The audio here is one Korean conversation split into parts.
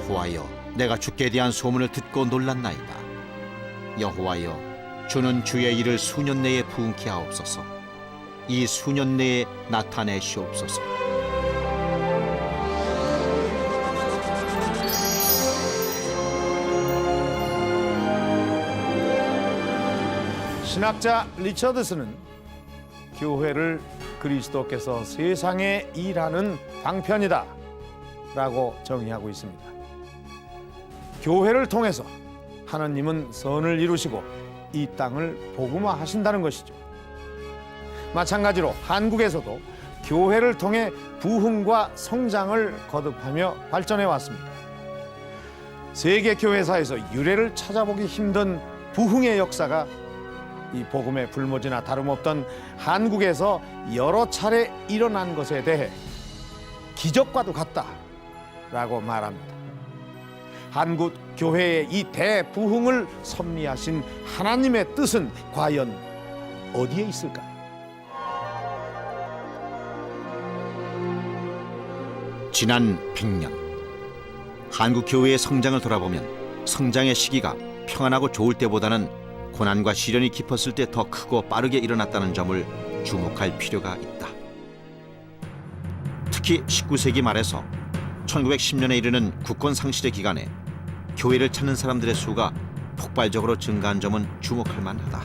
여호와여, 내가 주께 대한 소문을 듣고 놀랐나이다. 여호와여, 주는 주의 일을 수년 내에 부응케 하옵소서. 이 수년 내에 나타내시옵소서. 신학자 리처드스는 교회를 그리스도께서 세상에 일하는 방편이다 라고 정의하고 있습니다. 교회를 통해서 하나님은 선을 이루시고 이 땅을 복음화하신다는 것이죠. 마찬가지로 한국에서도 교회를 통해 부흥과 성장을 거듭하며 발전해 왔습니다. 세계 교회사에서 유래를 찾아보기 힘든 부흥의 역사가 이 복음의 불모지나 다름없던 한국에서 여러 차례 일어난 것에 대해 기적과도 같다라고 말합니다. 한국 교회의 이 대부흥을 섭리하신 하나님의 뜻은 과연 어디에 있을까요? 지난 100년, 한국 교회의 성장을 돌아보면 성장의 시기가 평안하고 좋을 때보다는 고난과 시련이 깊었을 때 더 크고 빠르게 일어났다는 점을 주목할 필요가 있다. 특히 19세기 말에서 1910년에 이르는 국권 상실의 기간에 교회를 찾는 사람들의 수가 폭발적으로 증가한 점은 주목할 만하다.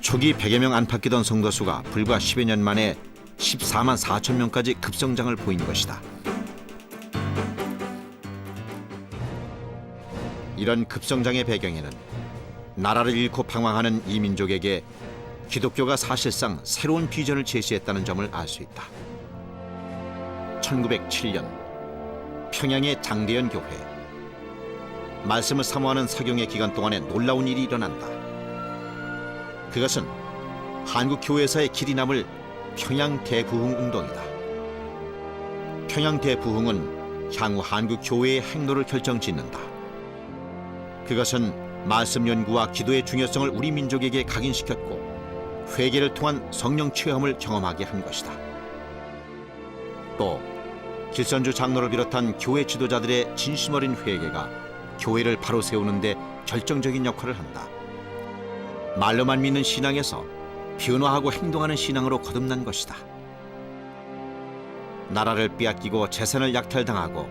초기 100여 명 안팎이던 성도 수가 불과 10여 년 만에 14만 4천 명까지 급성장을 보인 것이다. 이런 급성장의 배경에는 나라를 잃고 방황하는 이민족에게 기독교가 사실상 새로운 비전을 제시했다는 점을 알 수 있다. 1907년 평양의 장대현 교회, 말씀을 사모하는 사경의 기간 동안에 놀라운 일이 일어난다. 그것은 한국 교회사의 길이 남을 평양 대부흥 운동이다. 평양 대부흥은 향후 한국 교회의 행로를 결정짓는다. 그것은 말씀 연구와 기도의 중요성을 우리 민족에게 각인시켰고 회개를 통한 성령 체험을 경험하게 한 것이다. 또 길선주 장로를 비롯한 교회 지도자들의 진심 어린 회개가 교회를 바로 세우는 데 결정적인 역할을 한다. 말로만 믿는 신앙에서 변화하고 행동하는 신앙으로 거듭난 것이다. 나라를 빼앗기고 재산을 약탈당하고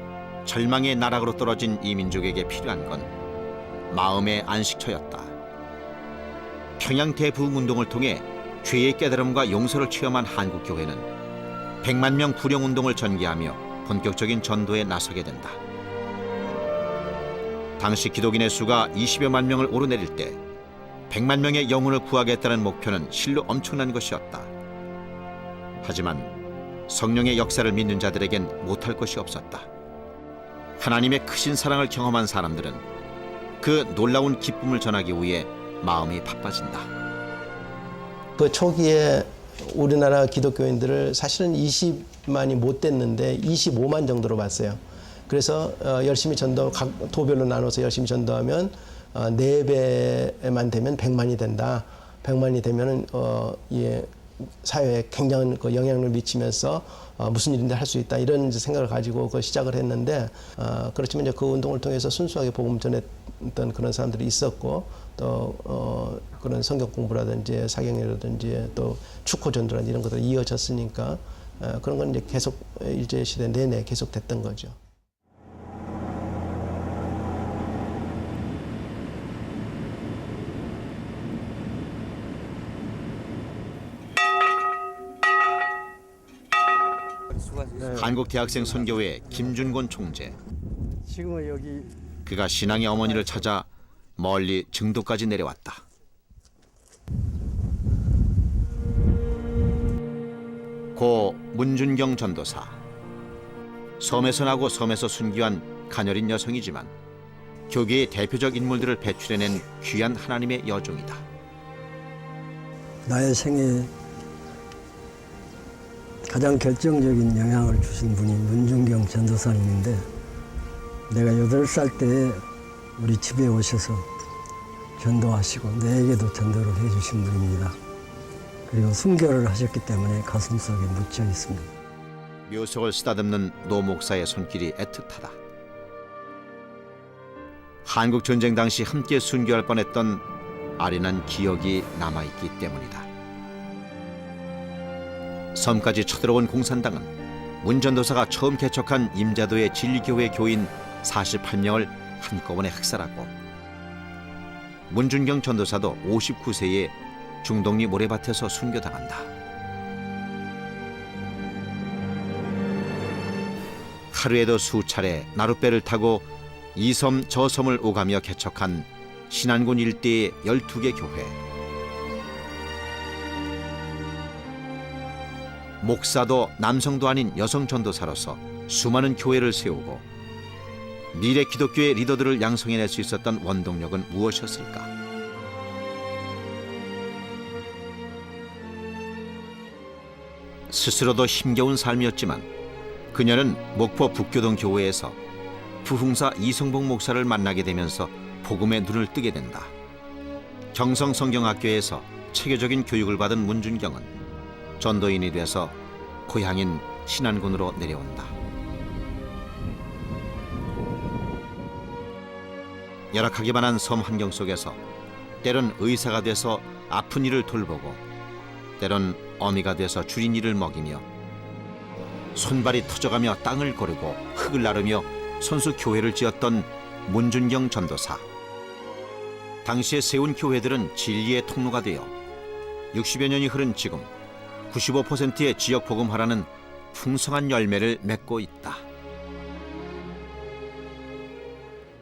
절망의 나락으로 떨어진 이 민족에게 필요한 건 마음의 안식처였다. 평양 대부흥 운동을 통해 죄의 깨달음과 용서를 체험한 한국 교회는 100만 명 부령 운동을 전개하며 본격적인 전도에 나서게 된다. 당시 기독인의 수가 20여만 명을 오르내릴 때 100만 명의 영혼을 구하겠다는 목표는 실로 엄청난 것이었다. 하지만 성령의 역사를 믿는 자들에겐 못할 것이 없었다. 하나님의 크신 사랑을 경험한 사람들은 그 놀라운 기쁨을 전하기 위해 마음이 바빠진다. 그 초기에 우리나라 기독교인들을 사실은 20만이 못 됐는데 25만 정도로 봤어요. 그래서 열심히 전도, 각 도별로 나눠서 열심히 전도하면 4배만 되면 100만이 된다. 100만이 되면은 사회에 굉장한 그 영향을 미치면서 무슨 일인데 할 수 있다, 이런 생각을 가지고 그 시작을 했는데, 그렇지만 이제 그 운동을 통해서 순수하게 복음 전했던 그런 사람들이 있었고, 또 그런 성경 공부라든지 사경이라든지 또 축구 전도라든지 이런 것들이 이어졌으니까 그런 건 이제 계속 일제 시대 내내 계속 됐던 거죠. 한국대학생 선교회 김준곤 총재. 지금은 여기 그가 신앙의 어머니를 찾아 멀리 증도까지 내려왔다. 고 문준경 전도사. 섬에서 나고 섬에서 순교한 가녀린 여성이지만 교계의 대표적 인물들을 배출해낸 귀한 하나님의 여종이다. 나의 생에 가장 결정적인 영향을 주신 분이 문준경 전도사님인데, 내가 8살 때 우리 집에 오셔서 전도하시고 내에게도 전도를 해주신 분입니다. 그리고 순교를 하셨기 때문에 가슴속에 묻혀 있습니다. 묘석을 쓰다듬는 노 목사의 손길이 애틋하다. 한국 전쟁 당시 함께 순교할 뻔했던 아련한 기억이 남아있기 때문이다. 섬까지 쳐들어온 공산당은 문 전도사가 처음 개척한 임자도의 진리교회 교인 48명을 한꺼번에 학살하고 문준경 전도사도 59세에 중동리 모래밭에서 순교당한다. 하루에도 수차례 나룻배를 타고 이 섬 저 섬을 오가며 개척한 신안군 일대의 12개 교회. 목사도 남성도 아닌 여성 전도사로서 수많은 교회를 세우고 미래 기독교의 리더들을 양성해낼 수 있었던 원동력은 무엇이었을까? 스스로도 힘겨운 삶이었지만 그녀는 목포 북교동 교회에서 부흥사 이성복 목사를 만나게 되면서 복음에 눈을 뜨게 된다. 경성성경학교에서 체계적인 교육을 받은 문준경은 전도인이 돼서 고향인 신안군으로 내려온다. 열악하기만 한 섬 환경 속에서 때론 의사가 돼서 아픈 이를 돌보고 때론 어미가 돼서 줄인 이를 먹이며 손발이 터져가며 땅을 고르고 흙을 나르며 손수 교회를 지었던 문준경 전도사. 당시에 세운 교회들은 진리의 통로가 되어 60여 년이 흐른 지금 95%의 지역 복음화라는 풍성한 열매를 맺고 있다.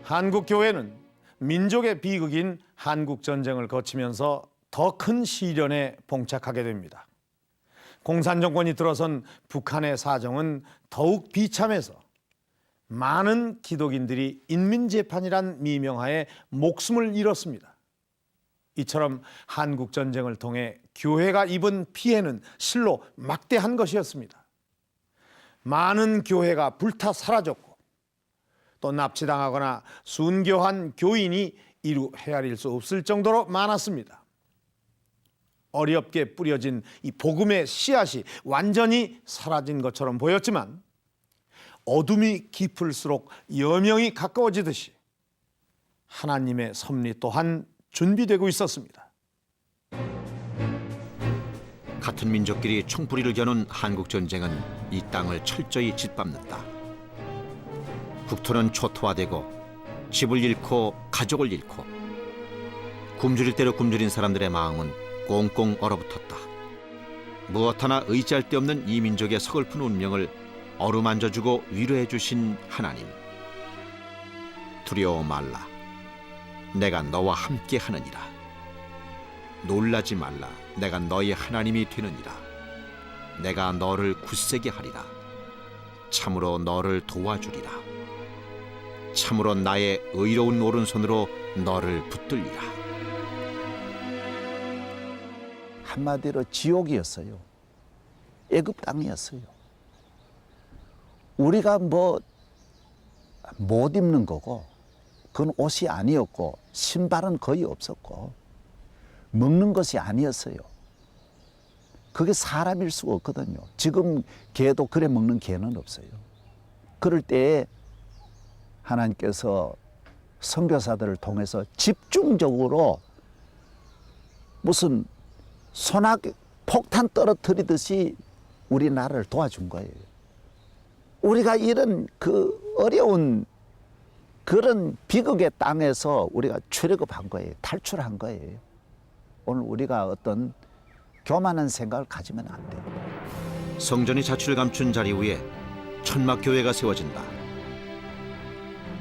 한국 교회는 민족의 비극인 한국 전쟁을 거치면서 더 큰 시련에 봉착하게 됩니다. 공산 정권이 들어선 북한의 사정은 더욱 비참해서 많은 기독인들이 인민재판이란 미명하에 목숨을 잃었습니다. 이처럼 한국 전쟁을 통해 교회가 입은 피해는 실로 막대한 것이었습니다. 많은 교회가 불타 사라졌고 또 납치당하거나 순교한 교인이 이루 헤아릴 수 없을 정도로 많았습니다. 어렵게 뿌려진 이 복음의 씨앗이 완전히 사라진 것처럼 보였지만 어둠이 깊을수록 여명이 가까워지듯이 하나님의 섭리 또한 준비되고 있었습니다. 같은 민족끼리 총뿌리를 겨눈 한국 전쟁은 이 땅을 철저히 짓밟는다. 국토는 초토화되고 집을 잃고 가족을 잃고 굶주릴 대로 굶주린 사람들의 마음은 꽁꽁 얼어붙었다. 무엇 하나 의지할 데 없는 이 민족의 서글픈 운명을 어루만져주고 위로해 주신 하나님. 두려워 말라. 내가 너와 함께 하느니라. 놀라지 말라. 내가 너의 하나님이 되느니라. 내가 너를 굳세게 하리라. 참으로 너를 도와주리라. 참으로 나의 의로운 오른손으로 너를 붙들리라. 한마디로 지옥이었어요. 애굽 땅이었어요. 우리가 뭐 못 입는 거고 그건 옷이 아니었고 신발은 거의 없었고 먹는 것이 아니었어요. 그게 사람일 수가 없거든요. 지금 개도 그래 먹는 개는 없어요. 그럴 때에 하나님께서 선교사들을 통해서 집중적으로 무슨 소나기 폭탄 떨어뜨리듯이 우리나라를 도와준 거예요. 우리가 이런 그 어려운 그런 비극의 땅에서 우리가 출애굽한 거예요. 탈출한 거예요. 오늘 우리가 어떤 교만한 생각을 가지면 안 돼요. 성전이 자취를 감춘 자리 위에 천막교회가 세워진다.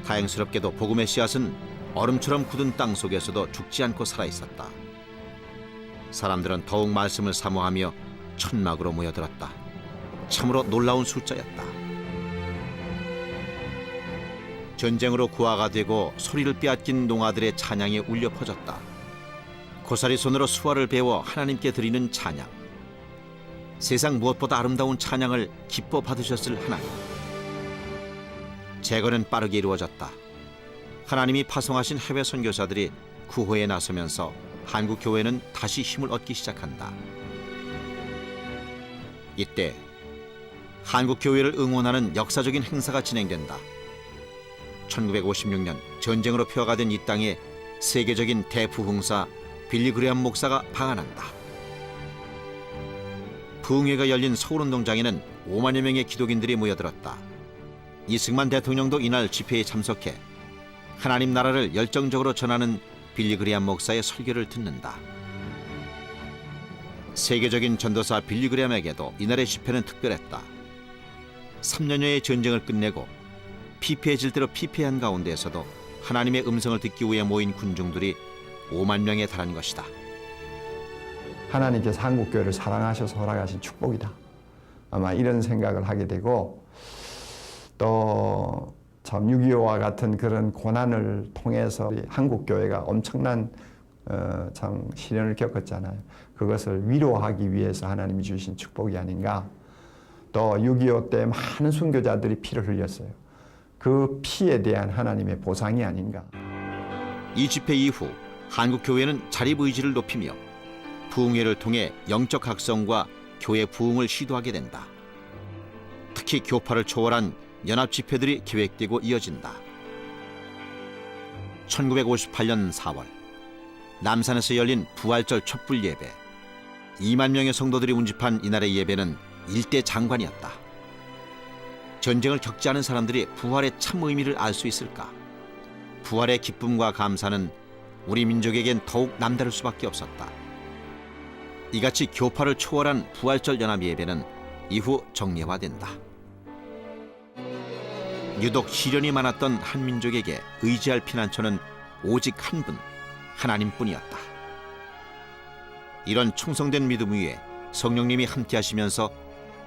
다행스럽게도 복음의 씨앗은 얼음처럼 굳은 땅 속에서도 죽지 않고 살아있었다. 사람들은 더욱 말씀을 사모하며 천막으로 모여들었다. 참으로 놀라운 숫자였다. 전쟁으로 구화가 되고 소리를 빼앗긴 농아들의 찬양이 울려 퍼졌다. 고사리 손으로 수화를 베어 하나님께 드리는 찬양. 세상 무엇보다 아름다운 찬양을 기뻐 받으셨을 하나님. 재건은 빠르게 이루어졌다. 하나님이 파송하신 해외 선교사들이 구호에 나서면서 한국 교회는 다시 힘을 얻기 시작한다. 이때 한국교회를 응원하는 역사적인 행사가 진행된다. 1956년 전쟁으로 폐허가 된 이 땅에 세계적인 대부흥사 빌리 그레엄 목사가 방한한다. 부흥회가 열린 서울운동장에는 5만여 명의 기독인들이 모여들었다. 이승만 대통령도 이날 집회에 참석해 하나님 나라를 열정적으로 전하는 빌리 그레엄 목사의 설교를 듣는다. 세계적인 전도사 빌리 그레엄에게도 이날의 집회는 특별했다. 3년여의 전쟁을 끝내고 피폐해질 대로 피폐한 가운데에서도 하나님의 음성을 듣기 위해 모인 군중들이 5만 명에 달한 것이다. 하나님께서 한국교회를 사랑하셔서 허락하신 축복이다. 아마 이런 생각을 하게 되고, 또 참 6.25와 같은 그런 고난을 통해서 한국교회가 엄청난 참 시련을 겪었잖아요. 그것을 위로하기 위해서 하나님이 주신 축복이 아닌가. 또 6.25 때 많은 순교자들이 피를 흘렸어요. 그 피에 대한 하나님의 보상이 아닌가. 이 집회 이후 한국교회는 자립의지를 높이며 부흥회를 통해 영적 각성과 교회 부흥을 시도하게 된다. 특히 교파를 초월한 연합 집회들이 계획되고 이어진다. 1958년 4월 남산에서 열린 부활절 촛불 예배. 2만 명의 성도들이 운집한 이날의 예배는 일대 장관이었다. 전쟁을 겪지 않은 사람들이 부활의 참 의미를 알 수 있을까? 부활의 기쁨과 감사는 우리 민족에겐 더욱 남다를 수밖에 없었다. 이같이 교파를 초월한 부활절 연합 예배는 이후 정례화된다. 유독 시련이 많았던 한 민족에게 의지할 피난처는 오직 한 분, 하나님뿐이었다. 이런 충성된 믿음 위에 성령님이 함께하시면서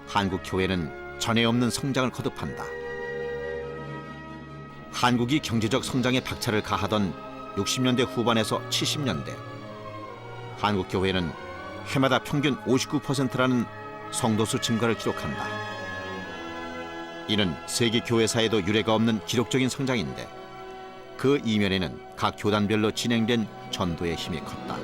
한국교회는 전에 없는 성장을 거듭한다. 한국이 경제적 성장에 박차를 가하던 60년대 후반에서 70년대, 한국교회는 해마다 평균 59%라는 성도수 증가를 기록한다. 이는 세계 교회사에도 유례가 없는 기록적인 성장인데, 그 이면에는 각 교단별로 진행된 전도의 힘이 컸다.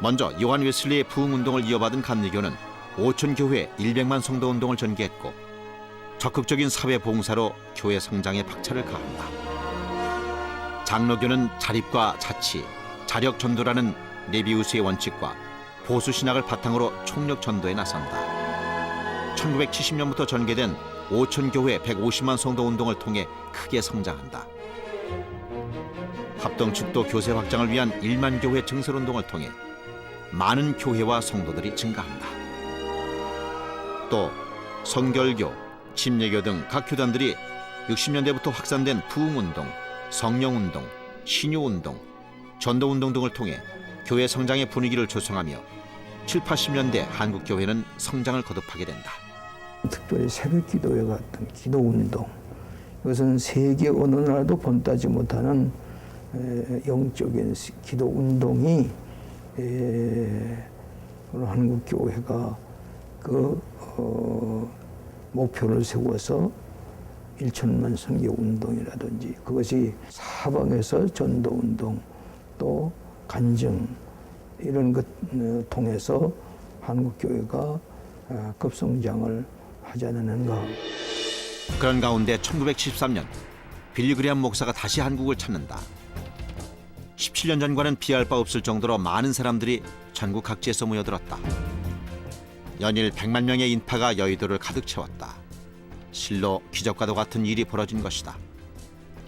먼저 요한 웨슬리의 부흥운동을 이어받은 감리교는 5천 교회 100만 성도 운동을 전개했고, 적극적인 사회 봉사로 교회 성장에 박차를 가한다. 장로교는 자립과 자치, 자력 전도라는 레비우스의 원칙과 보수 신학을 바탕으로 총력 전도에 나선다. 1970년부터 전개된 5천 교회 150만 성도 운동을 통해 크게 성장한다. 합동축도 교세 확장을 위한 1만 교회 증설 운동을 통해 많은 교회와 성도들이 증가한다. 또 성결교, 침례교 등 각 교단들이 60년대부터 확산된 부흥운동, 성령운동, 신유운동, 전도운동 등을 통해 교회 성장의 분위기를 조성하며 7, 80년대 한국교회는 성장을 거듭하게 된다. 특별히 새벽기도회 같은 기도운동, 이것은 세계 어느 나라도 본따지 못하는 영적인 기도운동이 한국교회가 그 목표를 세워서 1천만 선교운동이라든지, 그것이 사방에서 전도운동 또 간증 이런 것 통해서 한국교회가 급성장을 하지 않았는가. 그런 가운데 1973년 빌리 그레엄 목사가 다시 한국을 찾는다. 17년 전과는 비할 바 없을 정도로 많은 사람들이 전국 각지에서 모여들었다. 연일 100만 명의 인파가 여의도를 가득 채웠다. 실로 기적과도 같은 일이 벌어진 것이다.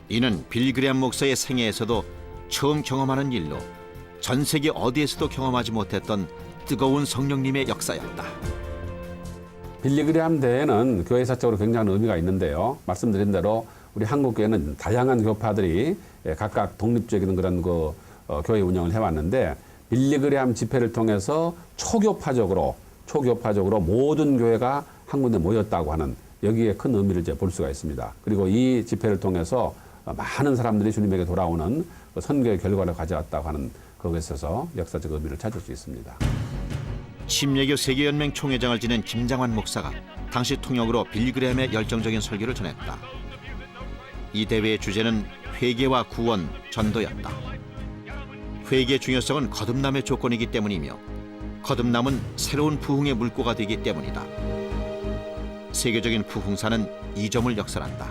이는 빌리 그레엄 목사의 생애에서도 처음 경험하는 일로 전 세계 어디에서도 경험하지 못했던 뜨거운 성령님의 역사였다. 빌리 그레엄 대회는 교회사적으로 굉장한 의미가 있는데요. 말씀드린 대로 우리 한국교회는 다양한 교파들이 각각 독립적인 그런 교회 운영을 해왔는데, 빌리 그레엄 집회를 통해서 초교파적으로 모든 교회가 한 군데 모였다고 하는, 여기에 큰 의미를 이제 볼 수가 있습니다. 그리고 이 집회를 통해서 많은 사람들이 주님에게 돌아오는 선교의 결과를 가져왔다고 하는 것에 있어서 역사적 의미를 찾을 수 있습니다. 침례교 세계연맹 총회장을 지낸 김장환 목사가 당시 통역으로 빌리 그레엄의 열정적인 설교를 전했다. 이 대회의 주제는 회개와 구원, 전도였다. 회개의 중요성은 거듭남의 조건이기 때문이며, 거듭남은 새로운 부흥의 물꼬가 되기 때문이다. 세계적인 부흥사는 이 점을 역설한다.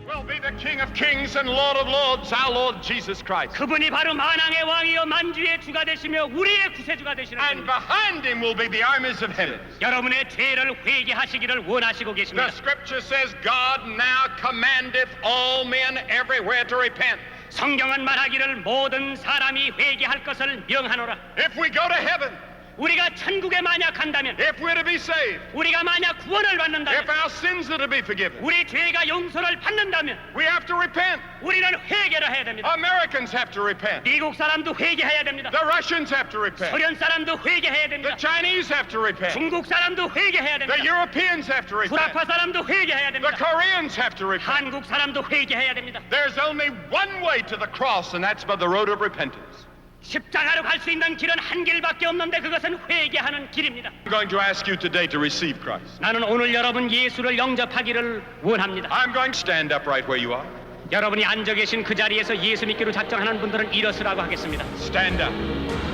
Will be the King of Kings and Lord of Lords, our Lord Jesus Christ. 그분이 바로 만왕의 왕이요 만주의 주가 되시며 우리의 구세주가 되시는 And 분입니다. behind him will be the armies of heaven. 여러분의 죄를 회개하시기를 원하시고 계십니다. The scripture says, God now commandeth all men everywhere to repent. 성경은 말하기를 모든 사람이 회개할 것을 명하노라. If we go to heaven, 우리가 천국에 만약 간다면, if we're to be saved, 우리가 만약 구원을 if 받는다면, our sins are to be forgiven, 우리 죄가 용서를 받는다면 we have to repent. 우리는 회개를 해야 됩니다. Americans have to repent. 미국 사람도 회개해야 됩니다. The Russians have to repent. 소련 사람도 회개해야 The 됩니다. Chinese have to repent. 중국 사람도 회개해야 The 됩니다. Europeans have to repent. 구라파 사람도 회개해야 The 됩니다. Koreans have to repent. 한국 사람도 회개해야 됩니다. There's only one way to the cross, and that's by the road of repentance. 십자가로 갈 수 있는 길은 한 길밖에 없는데 그것은 회개하는 길입니다. I'm going to ask you today to receive Christ. 나는 오늘 여러분 예수를 영접하기를 원합니다. I'm going to stand up right where you are. 여러분이 앉아 계신 그 자리에서 예수 믿기로 작정하는 분들은 일어서라고 하겠습니다. Stand up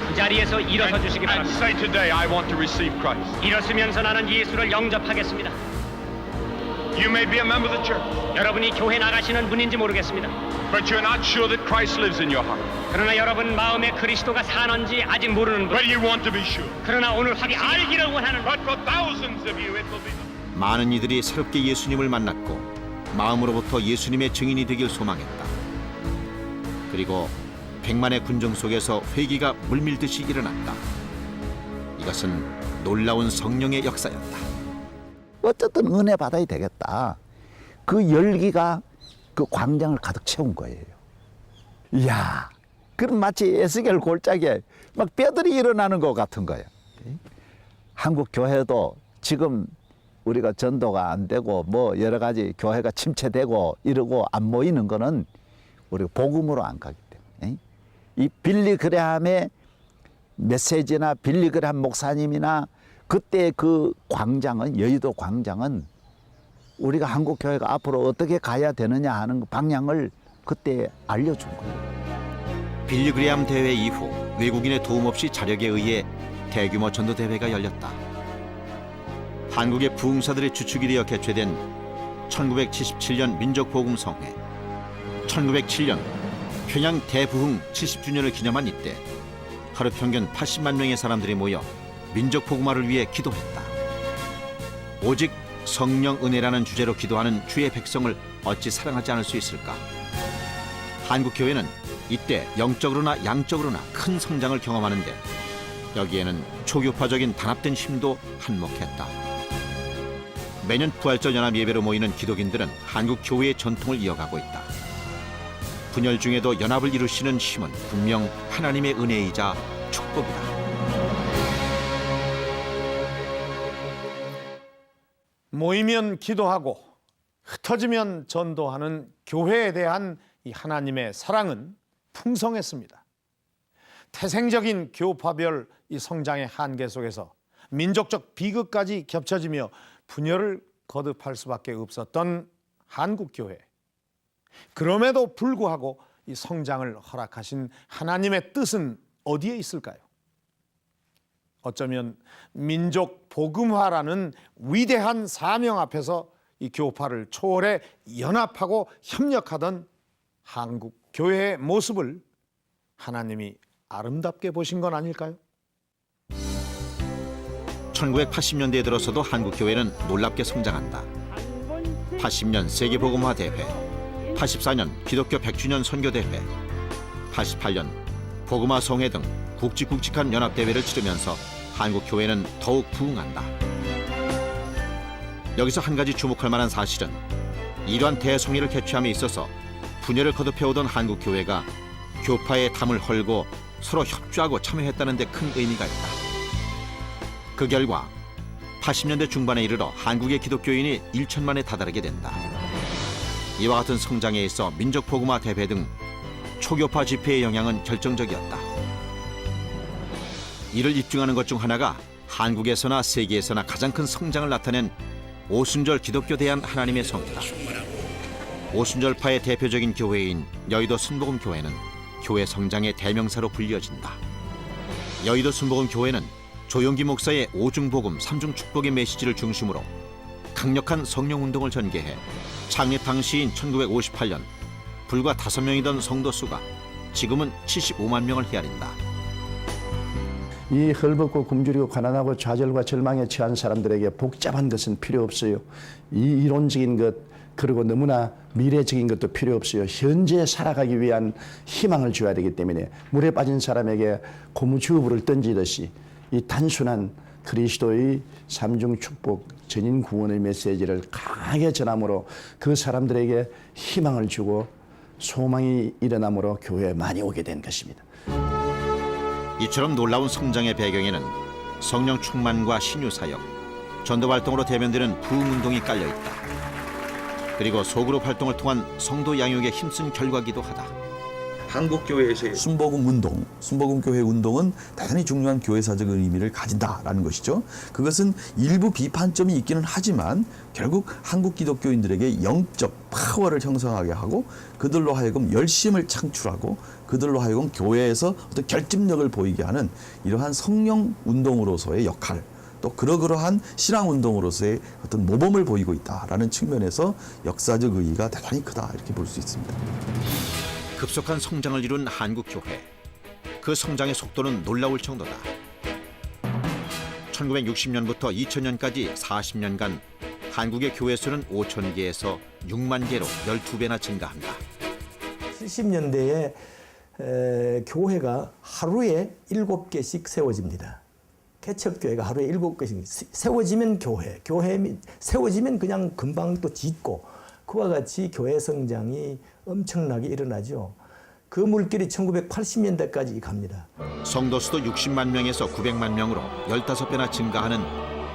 그 자리에서 일어서 주시기 and 바랍니다. say today, I want to receive Christ. 일어서면서 나는 예수를 영접하겠습니다. You may be a member of the church, 여러분이 교회 나가시는 분인지 모르겠습니다. but you're not sure that Christ lives in your heart. 그러나 여러분 마음에 그리스도가 사는지 아직 모르는 분. But you want to be sure. 그러나 오늘 확실히 알기를 원하는 분. But for thousands of you, it will be. 많은 이들이 새롭게 예수님을 만났고 마음으로부터 예수님의 증인이 되길 소망했다. 그리고 백만의 군정 속에서 회개가 물밀듯이 일어났다. 이것은 놀라운 성령의 역사였다. 어쨌든 은혜 받아야 되겠다. 그 열기가 그 광장을 가득 채운 거예요. 이야, 그럼 마치 에스겔 골짜기에 막 뼈들이 일어나는 것 같은 거예요. 한국 교회도 지금 우리가 전도가 안 되고 뭐 여러 가지 교회가 침체되고 이러고 안 모이는 거는 우리가 복음으로 안 가기 때문에 이 빌리 그레함의 메시지나 빌리 그레함 목사님이나 그때 그 광장은 여의도 광장은 우리가 한국 교회가 앞으로 어떻게 가야 되느냐 하는 방향을 그때 알려준 거예요. 빌리 그레함 대회 이후 외국인의 도움 없이 자력에 의해 대규모 전도 대회가 열렸다. 한국의 부흥사들의 주축이 되어 개최된 1977년 민족복음성회, 1907년 평양 대부흥 70주년을 기념한 이때 하루 평균 80만 명의 사람들이 모여 민족복음화를 위해 기도했다. 오직 성령 은혜라는 주제로 기도하는 주의 백성을 어찌 사랑하지 않을 수 있을까? 한국 교회는 이때 영적으로나 양적으로나 큰 성장을 경험하는데 여기에는 초교파적인 단합된 힘도 한몫했다. 매년 부활절 연합 예배로 모이는 기독인들은 한국 교회의 전통을 이어가고 있다. 분열 중에도 연합을 이루시는 힘은 분명 하나님의 은혜이자 축복이다. 모이면 기도하고 흩어지면 전도하는 교회에 대한 이 하나님의 사랑은 풍성했습니다. 태생적인 교파별 이 성장의 한계 속에서 민족적 비극까지 겹쳐지며 분열을 거듭할 수밖에 없었던 한국 교회. 그럼에도 불구하고 이 성장을 허락하신 하나님의 뜻은 어디에 있을까요? 어쩌면 민족 복음화라는 위대한 사명 앞에서 이 교파를 초월해 연합하고 협력하던 한국 교회의 모습을 하나님이 아름답게 보신 건 아닐까요? 1980년대에 들어서도 한국 교회는 놀랍게 성장한다. 80년 세계복음화 대회, 84년 기독교 100주년 선교 대회, 88년 복음화 성회 등 굵직굵직한 연합 대회를 치르면서 한국 교회는 더욱 부흥한다. 여기서 한 가지 주목할 만한 사실은 이러한 대성회를 개최함에 있어서 분열을 거듭해오던 한국 교회가 교파의 담을 헐고 서로 협조하고 참여했다는 데 큰 의미가 있다. 그 결과 80년대 중반에 이르러 한국의 기독교인이 1천만에 다다르게 된다. 이와 같은 성장에 있어 민족복음화 대회 등 초교파 집회의 영향은 결정적이었다. 이를 입증하는 것 중 하나가 한국에서나 세계에서나 가장 큰 성장을 나타낸 오순절 기독교 대한 하나님의 성회다. 오순절파의 대표적인 교회인 여의도 순복음교회는 교회 성장의 대명사로 불려진다. 여의도 순복음교회는 조용기 목사의 오중복음 삼중축복의 메시지를 중심으로 강력한 성령운동을 전개해 창립 당시인 1958년 불과 5명이던 성도 수가 지금은 75만 명을 헤아린다. 이 헐벗고 굶주리고 가난하고 좌절과 절망에 처한 사람들에게 복잡한 것은 필요 없어요. 이 이론적인 것 그리고 너무나 미래적인 것도 필요 없어요. 현재 살아가기 위한 희망을 줘야 되기 때문에 물에 빠진 사람에게 고무주부를 던지듯이 이 단순한 그리스도의 삼중 축복 전인 구원의 메시지를 강하게 전함으로 그 사람들에게 희망을 주고 소망이 일어남으로 교회에 많이 오게 된 것입니다. 이처럼 놀라운 성장의 배경에는 성령 충만과 신유 사역, 전도 활동으로 대변되는 부흥운동이 깔려 있다. 그리고 소그룹 활동을 통한 성도 양육에 힘쓴 결과기도 하다. 한국교회에서의 순복음 운동, 순복음교회 운동은 대단히 중요한 교회사적 의미를 가진다라는 것이죠. 그것은 일부 비판점이 있기는 하지만 결국 한국 기독교인들에게 영적 파워를 형성하게 하고 그들로 하여금 열심을 창출하고 그들로 하여금 교회에서 어떤 결집력을 보이게 하는 이러한 성령 운동으로서의 역할, 또 그러한 신앙 운동으로서의 어떤 모범을 보이고 있다라는 측면에서 역사적 의의가 대단히 크다 이렇게 볼 수 있습니다. 급속한 성장을 이룬 한국교회. 그 성장의 속도는 놀라울 정도다. 1960년부터 2000년까지 40년간 한국의 교회 수는 5천 개에서 6만 개로 12배나 증가한다. 70년대에 교회가 하루에 7개씩 세워집니다. 개척교회가 하루에 7개씩 세워지면 교회 세워지면 그냥 금방 또 짓고 그와 같이 교회 성장이 엄청나게 일어나죠. 그 물길이 1980년대까지 갑니다. 성도 수도 60만 명에서 900만 명으로 15배나 증가하는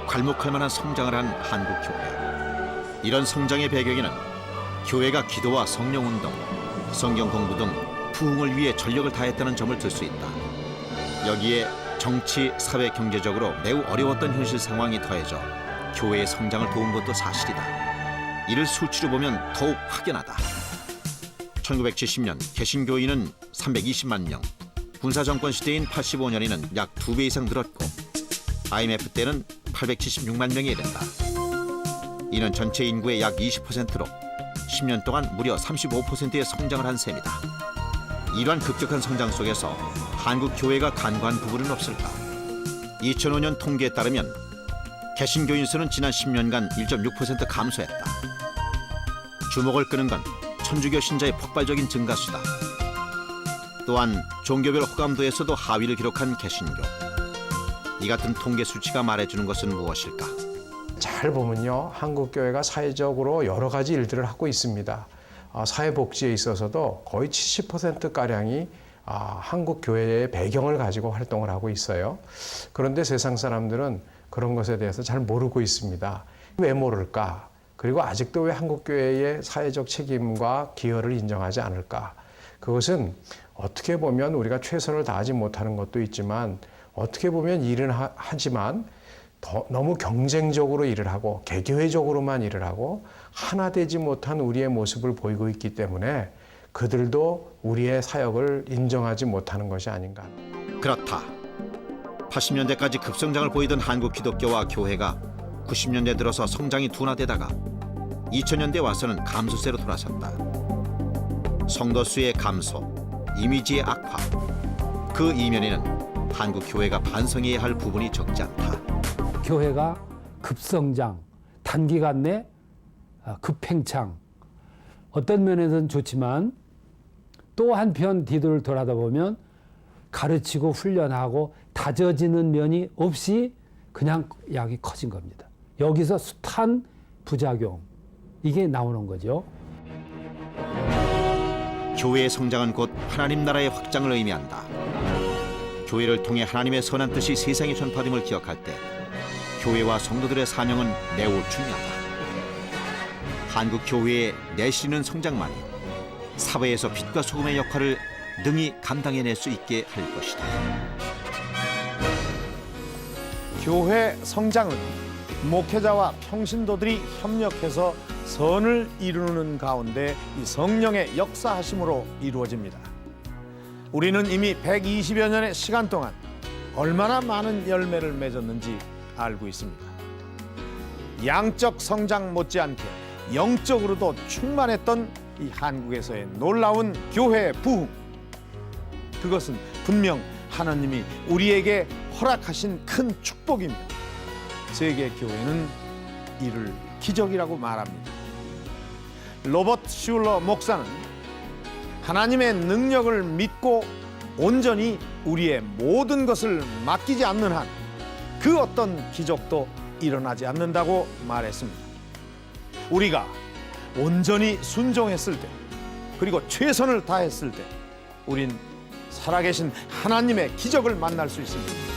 괄목할 만한 성장을 한 한국교회. 이런 성장의 배경에는 교회가 기도와 성령운동, 성경 공부 등 부흥을 위해 전력을 다했다는 점을 들 수 있다. 여기에 정치, 사회, 경제적으로 매우 어려웠던 현실 상황이 더해져 교회의 성장을 도운 것도 사실이다. 이를 수치로 보면 더욱 확연하다. 1970년 개신교인은 320만 명, 군사정권 시대인 85년에는 약 2배 이상 늘었고 IMF 때는 876만 명에 이른다. 이는 전체 인구의 약 20%로 10년 동안 무려 35%의 성장을 한 셈이다. 이러한 급격한 성장 속에서 한국 교회가 간과한 부분은 없을까? 2005년 통계에 따르면 개신교인 수는 지난 10년간 1.6% 감소했다. 주목을 끄는 건 천주교 신자의 폭발적인 증가수다. 또한 종교별 호감도에서도 하위를 기록한 개신교. 이 같은 통계 수치가 말해주는 것은 무엇일까? 잘 보면요, 한국교회가 사회적으로 여러 가지 일들을 하고 있습니다. 사회복지에 있어서도 거의 70%가량이 한국교회의 배경을 가지고 활동을 하고 있어요. 그런데 세상 사람들은 그런 것에 대해서 잘 모르고 있습니다. 왜 모를까? 그리고 아직도 왜 한국교회의 사회적 책임과 기여를 인정하지 않을까? 그것은 어떻게 보면 우리가 최선을 다하지 못하는 것도 있지만 어떻게 보면 일은 하지만 너무 경쟁적으로 일을 하고 개교회적으로만 일을 하고 하나 되지 못한 우리의 모습을 보이고 있기 때문에 그들도 우리의 사역을 인정하지 못하는 것이 아닌가. 그렇다. 80년대까지 급성장을 보이던 한국 기독교와 교회가 90년대 들어서 성장이 둔화되다가 2000년대 와서는 감소세로 돌아섰다. 성도 수의 감소, 이미지의 악화. 그 이면에는 한국 교회가 반성해야 할 부분이 적지 않다. 교회가 급성장, 단기간 내 급팽창. 어떤 면에서는 좋지만 또 한편 뒤를 돌아다보면 가르치고 훈련하고 다져지는 면이 없이 그냥 약이 커진 겁니다. 여기서 숱한 부작용, 이게 나오는 거죠. 교회의 성장은 곧 하나님 나라의 확장을 의미한다. 교회를 통해 하나님의 선한 뜻이 세상에 전파됨을 기억할 때 교회와 성도들의 사명은 매우 중요하다. 한국 교회의 내쉬는 성장만이 사회에서 빛과 소금의 역할을 능히 감당해낼 수 있게 할 것이다. 교회 성장은 목회자와 평신도들이 협력해서 선을 이루는 가운데 이 성령의 역사하심으로 이루어집니다. 우리는 이미 120여 년의 시간 동안 얼마나 많은 열매를 맺었는지 알고 있습니다. 양적 성장 못지않게 영적으로도 충만했던 이 한국에서의 놀라운 교회 부흥. 그것은 분명 하나님이 우리에게 허락하신 큰 축복입니다. 세계 교회는 이를 기적이라고 말합니다. 로버트 슐러 목사는 하나님의 능력을 믿고 온전히 우리의 모든 것을 맡기지 않는 한 그 어떤 기적도 일어나지 않는다고 말했습니다. 우리가 온전히 순종했을 때, 그리고 최선을 다했을 때 우린 살아계신 하나님의 기적을 만날 수 있습니다.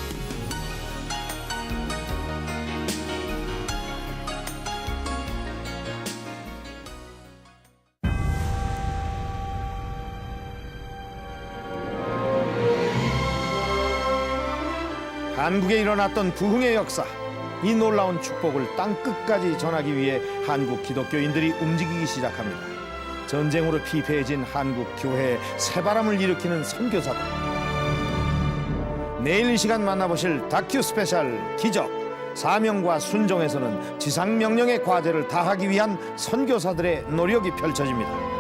한국에 일어났던 부흥의 역사, 이 놀라운 축복을 땅끝까지 전하기 위해 한국 기독교인들이 움직이기 시작합니다. 전쟁으로 피폐해진 한국 교회에 새바람을 일으키는 선교사들. 내일 이 시간 만나보실 다큐 스페셜 기적, 사명과 순종에서는 지상명령의 과제를 다하기 위한 선교사들의 노력이 펼쳐집니다.